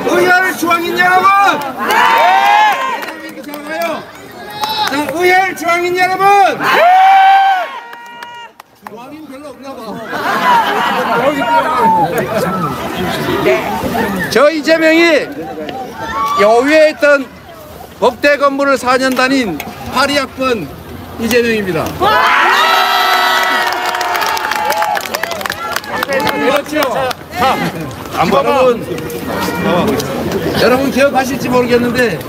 의열 중앙인 여러분! 이렇게 작아요. 자, 의열 중앙인 여러분! 중앙인 별로 없나 봐. 저 이재명이 여위에 있던 법대 건물을 4년 다닌 82학번 이재명입니다. 그렇죠. 여러분 기억하실지 모르겠는데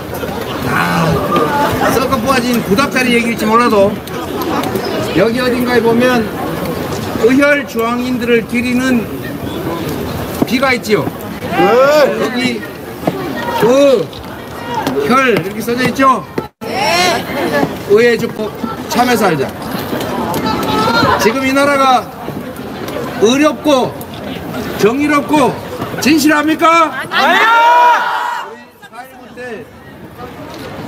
썩어 뽑아진 구닥다리 얘기일지 몰라도 여기 어딘가에 보면 의열 중앙인들을 기리는 비가 있지요. 여기 혈 이렇게 써져 있죠. 의회 주법 참여해서 알자. 지금 이 나라가 의롭고 정의롭고 진실합니까? 아니요! 우리 4.19 때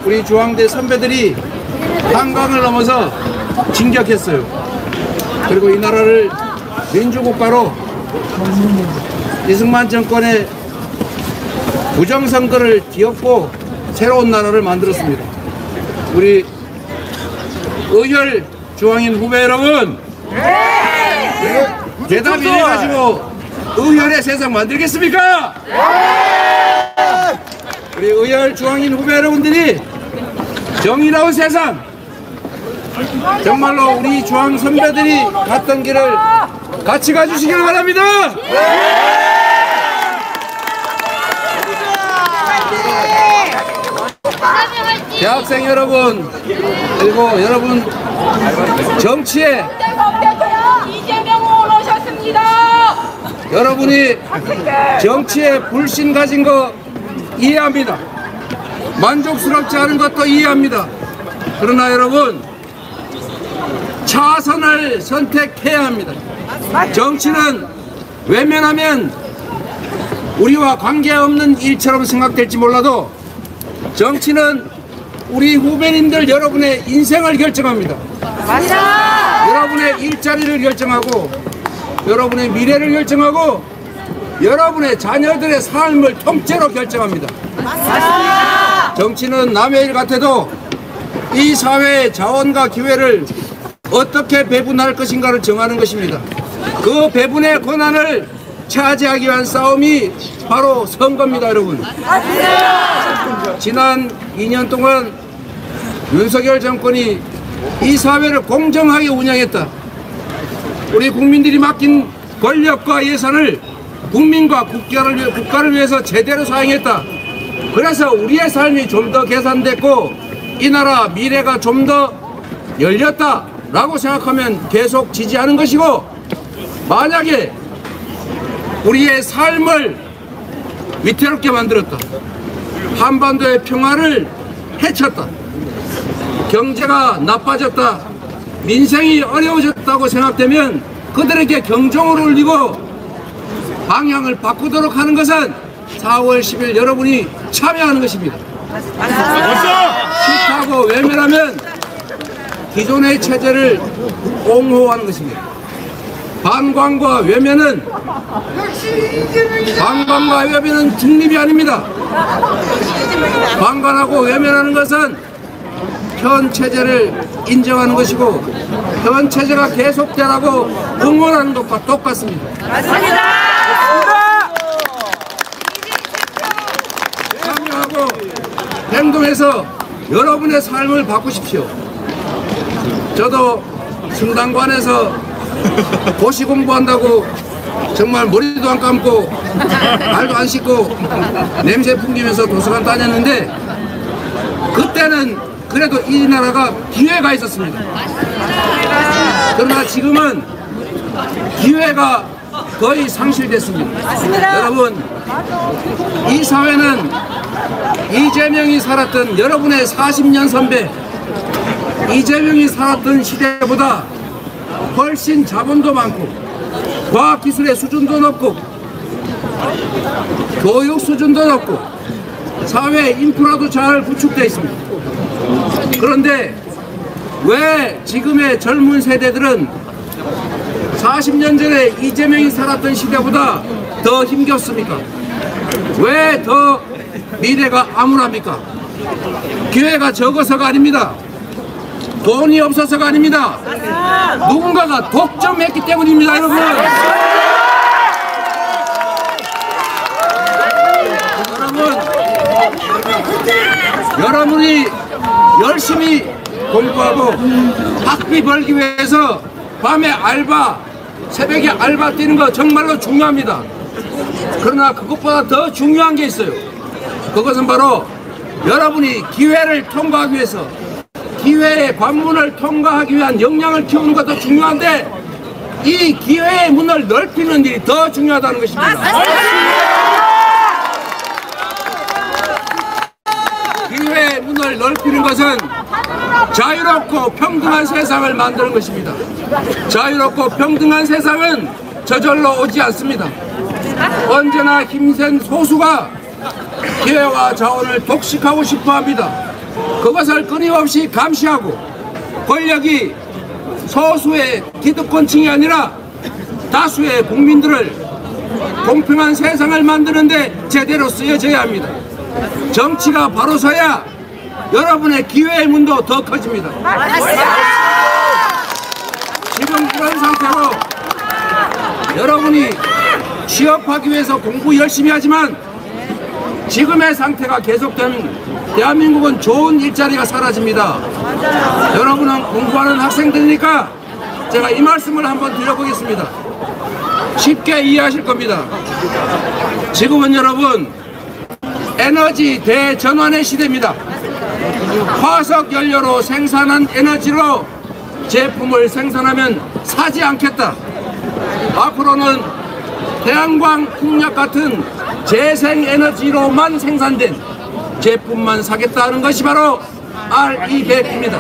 우리 중앙대 선배들이 한강을 넘어서 진격했어요. 그리고 이 나라를 민주국가로 이승만 정권의 부정선거를 뒤엎고 새로운 나라를 만들었습니다. 우리 의열 중앙인 후배 여러분, 대답 이래가지고 의열의 세상 만들겠습니까? 우리 의열 중앙인 후배 여러분들이 정의로운 세상, 정말로 우리 중앙 선배들이 갔던 길을 같이 가주시길 바랍니다. 대학생 여러분, 그리고 여러분 정치에 이재명 의원 오셨습니다. 여러분이 정치에 불신 가진 거 이해합니다. 만족스럽지 않은 것도 이해합니다. 그러나 여러분 차선을 선택해야 합니다. 정치는 외면하면 우리와 관계없는 일처럼 생각될지 몰라도 정치는 우리 후배님들 여러분의 인생을 결정합니다. 맞아. 여러분의 일자리를 결정하고 여러분의 미래를 결정하고 여러분의 자녀들의 삶을 통째로 결정합니다. 맞습니다. 정치는 남의 일 같아도 이 사회의 자원과 기회를 어떻게 배분할 것인가를 정하는 것입니다. 그 배분의 권한을 차지하기 위한 싸움이 바로 선거입니다, 여러분. 지난 2년 동안 윤석열 정권이 이 사회를 공정하게 운영했다. 우리 국민들이 맡긴 권력과 예산을 국민과 국가를 위해서 제대로 사용했다. 그래서 우리의 삶이 좀 더 개선됐고 이 나라 미래가 좀 더 열렸다라고 생각하면 계속 지지하는 것이고, 만약에 우리의 삶을 위태롭게 만들었다, 한반도의 평화를 해쳤다, 경제가 나빠졌다, 민생이 어려워졌다고 생각되면 그들에게 경종을 울리고 방향을 바꾸도록 하는 것은 4월 10일 여러분이 참여하는 것입니다. 싫다고 외면하면 기존의 체제를 옹호하는 것입니다. 반관과 외면은 중립이 아닙니다. 반관하고 외면하는 것은 현 체제를 인정하는 것이고 현 체제가 계속되라고 응원하는 것과 똑같습니다. 참여하고 행동해서 여러분의 삶을 바꾸십시오. 저도 승당관에서 고시 공부한다고 정말 머리도 안 감고 발도 안 씻고 냄새 풍기면서 도서관 다녔는데 그때는 그래도 이 나라가 기회가 있었습니다. 그러나 지금은 기회가 거의 상실됐습니다. 여러분, 이 사회는 이재명이 살았던 여러분의 40년 선배 이재명이 살았던 시대보다 훨씬 자본도 많고 과학기술의 수준도 높고 교육 수준도 높고 사회 인프라도 잘 구축되어 있습니다. 그런데 왜 지금의 젊은 세대들은 40년 전에 이재명이 살았던 시대보다 더 힘겹습니까? 왜 더 미래가 암울합니까? 기회가 적어서가 아닙니다. 돈이 없어서가 아닙니다. 누군가가 독점했기 때문입니다, 여러분. 여러분이 열심히 공부하고 학비 벌기 위해서 밤에 알바, 새벽에 알바 뛰는 거 정말로 중요합니다. 그러나 그것보다 더 중요한 게 있어요. 그것은 바로 여러분이 기회를 통과하기 위해서, 기회의 관문을 통과하기 위한 역량을 키우는 것도 중요한데, 이 기회의 문을 넓히는 일이 더 중요하다는 것입니다. 기회의 문을 넓히는 것은 자유롭고 평등한 세상을 만드는 것입니다. 자유롭고 평등한 세상은 저절로 오지 않습니다. 언제나 힘센 소수가 기회와 자원을 독식하고 싶어합니다. 그것을 끊임없이 감시하고 권력이 소수의 기득권층이 아니라 다수의 국민들을 공평한 세상을 만드는데 제대로 쓰여져야 합니다. 정치가 바로 서야 여러분의 기회의 문도 더 커집니다. 지금 그런 상태로 여러분이 취업하기 위해서 공부 열심히 하지만 지금의 상태가 계속되면 대한민국은 좋은 일자리가 사라집니다. 여러분은 공부하는 학생들이니까 제가 이 말씀을 한번 드려보겠습니다. 쉽게 이해하실 겁니다. 지금은 여러분 에너지 대전환의 시대입니다. 화석 연료로 생산한 에너지로 제품을 생산하면 사지 않겠다. 앞으로는 태양광, 풍력 같은 재생에너지로만 생산된 제품만 사겠다는 것이 바로 R200입니다.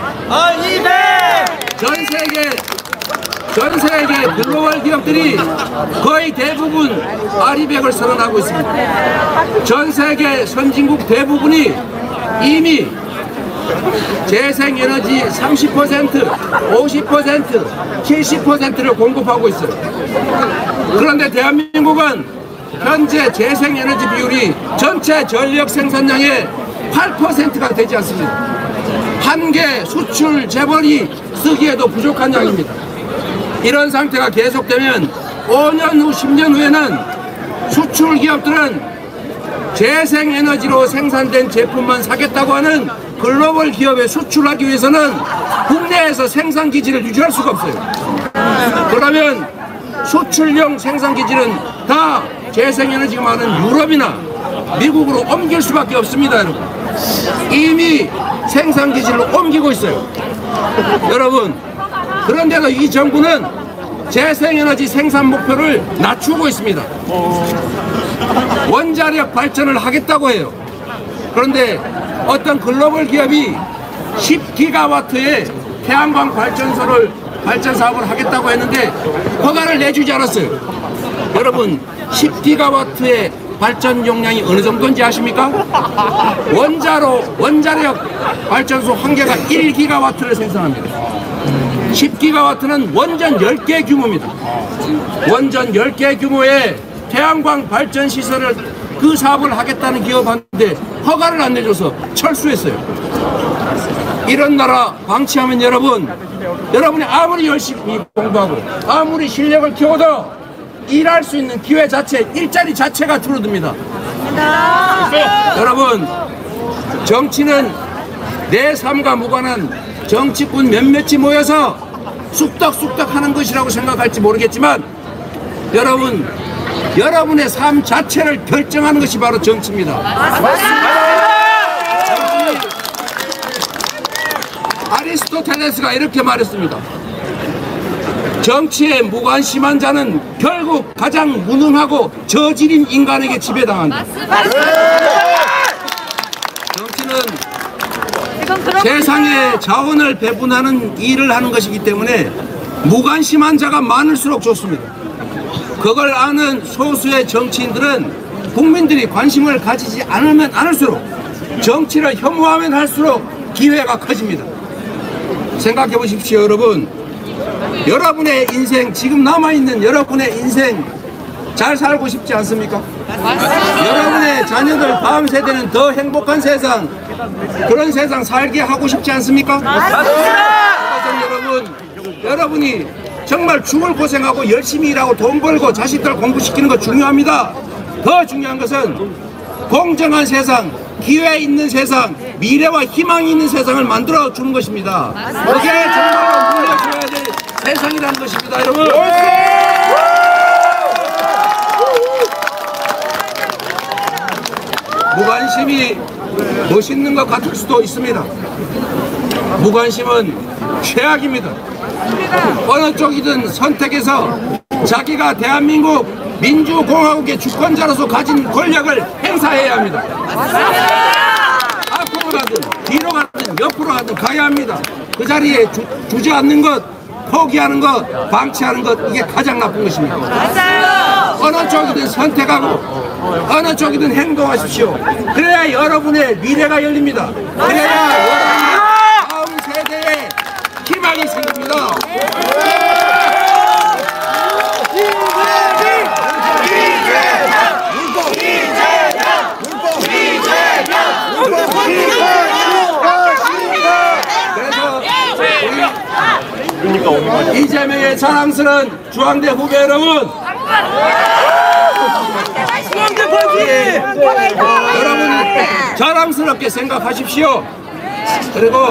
전 세계 글로벌 기업들이 거의 대부분 R200을 선언하고 있습니다. 전 세계 선진국 대부분이 이미 재생에너지 30%, 50%, 70%를 공급하고 있어요. 그런데 대한민국은 현재 재생에너지 비율이 전체 전력 생산량의 8%가 되지 않습니다. 한 개 수출 재벌이 쓰기에도 부족한 양입니다. 이런 상태가 계속되면 5년 후, 10년 후에는 수출 기업들은 재생에너지로 생산된 제품만 사겠다고 하는 글로벌 기업에 수출하기 위해서는 국내에서 생산기지를 유지할 수가 없어요. 그러면 수출용 생산기지는 다 재생에너지가 많은 유럽이나 미국으로 옮길 수밖에 없습니다, 여러분. 이미 생산기지를 옮기고 있어요. 여러분, 그런데도 이 정부는 재생에너지 생산 목표를 낮추고 있습니다. 원자력 발전을 하겠다고 해요. 그런데 어떤 글로벌 기업이 10기가와트의 태양광 발전 사업을 하겠다고 했는데 허가를 내주지 않았어요. 여러분, 10기가와트의 발전 용량이 어느 정도인지 아십니까? 원자력 발전소 한 개가 1기가와트를 생산합니다. 10기가와트는 원전 10개 규모입니다. 원전 10개 규모의 태양광 발전 시설을 그 사업을 하겠다는 기업한테 허가를 안 내줘서 철수했어요. 이런 나라 방치하면 여러분이 아무리 열심히 공부하고 아무리 실력을 키워도 일할 수 있는 기회 자체, 일자리 자체가 줄어듭니다. 여러분, 정치는 내 삶과 무관한 정치꾼 몇몇이 모여서 쑥덕쑥덕 하는 것이라고 생각할지 모르겠지만 여러분의 삶 자체를 결정하는 것이 바로 정치입니다. 아리스토텔레스가 이렇게 말했습니다. 정치에 무관심한 자는 결국 가장 무능하고 저질인 인간에게 지배당한다. 정치는 세상에 자원을 배분하는 일을 하는 것이기 때문에 무관심한 자가 많을수록 좋습니다. 그걸 아는 소수의 정치인들은 국민들이 관심을 가지지 않으면 않을수록, 정치를 혐오하면 할수록 기회가 커집니다. 생각해 보십시오, 여러분. 여러분의 인생, 지금 남아있는 여러분의 인생 잘 살고 싶지 않습니까? 여러분의 자녀들 다음 세대는 더 행복한 세상, 그런 세상 살게 하고 싶지 않습니까? 그래서 여러분이 정말 죽을 고생하고 열심히 일하고 돈 벌고 자식들 공부시키는 거 중요합니다. 더 중요한 것은 공정한 세상, 기회 있는 세상, 미래와 희망이 있는 세상을 만들어 주는 것입니다. 그게 정말로 물려줘야 될 세상이라는 것입니다, 여러분. 무관심이 멋있는 것 같을 수도 있습니다. 무관심은 최악입니다. 어느 쪽이든 선택해서 자기가 대한민국 민주공화국의 주권자로서 가진 권력을 행사해야 합니다. 앞으로 가든 뒤로 가든 옆으로 가든 가야 합니다. 그 자리에 주저앉는 것, 포기하는 것, 방치하는 것, 이게 가장 나쁜 것입니다. 어느 쪽이든 선택하고 어느 쪽이든 행동하십시오. 그래야 여러분의 미래가 열립니다. 그래야 여러분의 다음 세대에 희망이 생깁니다. 그래서 이재명의 자랑스러운 중앙대 후배 여러분, 여러분 자랑스럽게 생각하십시오. 그리고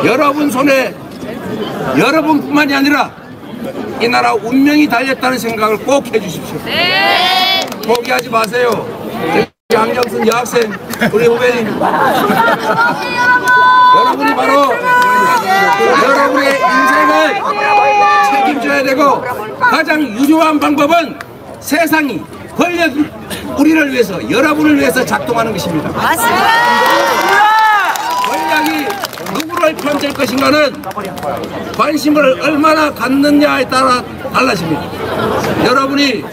여러분 손에 여러분뿐만이 아니라 이 나라 운명이 달렸다는 생각을 꼭 해주십시오. 포기하지 마세요. 양정순 여학생 우리 후배님, 여러분이 바로 여러분의 인생을 책임져야 되고, 가장 유효한 방법은 세상이 권력이 우리를 위해서, 여러분을 위해서 작동하는 것입니다. 권력이 누구를 편들 것인가는 관심을 얼마나 갖느냐에 따라 달라집니다. 여러분이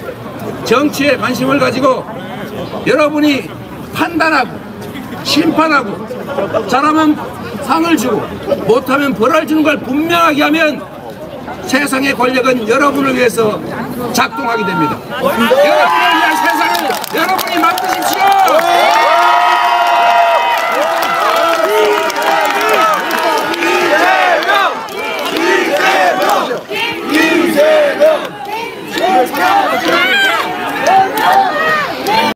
정치에 관심을 가지고 여러분이 판단하고 심판하고 잘하면 상을 주고 못하면 벌을 주는 걸 분명하게 하면 세상의 권력은 여러분을 위해서 작동하게 됩니다. 여러분을 위한 세상을 여러분이 만드십시오.